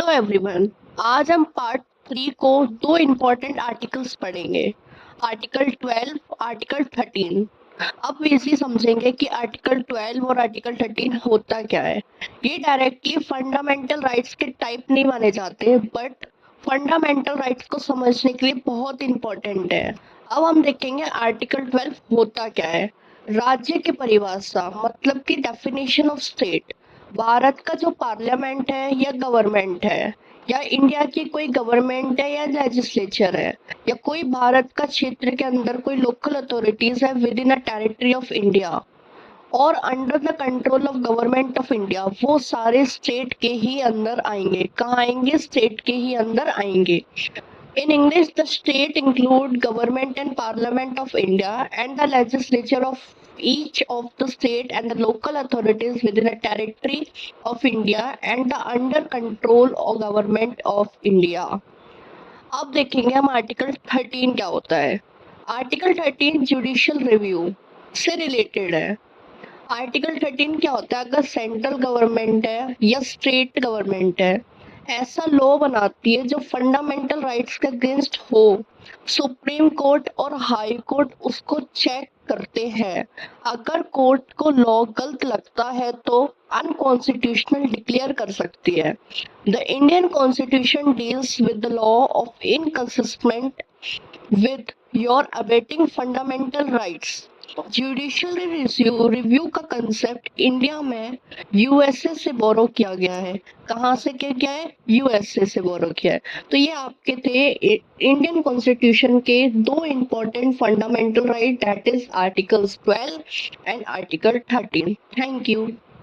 Hello everyone. आज हम part 3 को दो इम्पोर्टेंट आर्टिकल्स पढ़ेंगे, आर्टिकल 12, आर्टिकल 13। अब इसी समझेंगे कि आर्टिकल 12 और आर्टिकल 13 होता क्या है। ये डायरेक्टली फंडामेंटल राइट्स के टाइप नहीं माने जाते, बट फंडामेंटल राइट्स को समझने के लिए बहुत इम्पोर्टेंट है। अब हम देखेंगे आर्टिकल 12 होता क्या है। राज्य की परिभाषा मतलब कि डेफिनेशन ऑफ स्टेट। भारत का जो पार्लियामेंट है या गवर्नमेंट है, या इंडिया की कोई गवर्नमेंट है या लेजिस्लेचर है, या कोई भारत का क्षेत्र के अंदर कोई लोकल अथॉरिटीज है within a territory of India और under the control of government of India, वो सारे स्टेट के ही अंदर आएंगे। कहाँ आएंगे? स्टेट के ही अंदर आएंगे। In English, the state include government and parliament of India and the legislature of each of the state and the local authorities within a territory of India and the under control of government of India. अब देखेंगे हम article 13 क्या होता है। Article 13 judicial review से related है। Article 13 क्या होता है? अगर सेंट्रल गवर्नमेंट है या स्टेट गवर्नमेंट है, ऐसा लॉ बनाती है जो फंडामेंटल राइट्स के अगेंस्ट हो, सुप्रीम कोर्ट और हाई कोर्ट उसको चेक करते हैं। अगर कोर्ट को लॉ गलत लगता है तो अनकॉन्स्टिट्यूशनल डिक्लेयर कर सकती है। The Indian constitution deals with the law of inconsistent with your abetting fundamental rights. Judicial review का कंसेप्ट इंडिया में यूएसए से बोरो किया गया है। कहाँ से क्या क्या है? यूएसए से बोरो किया है। तो ये आपके थे इंडियन कॉन्स्टिट्यूशन के दो important fundamental right, that is articles 12 and article 13। Thank you.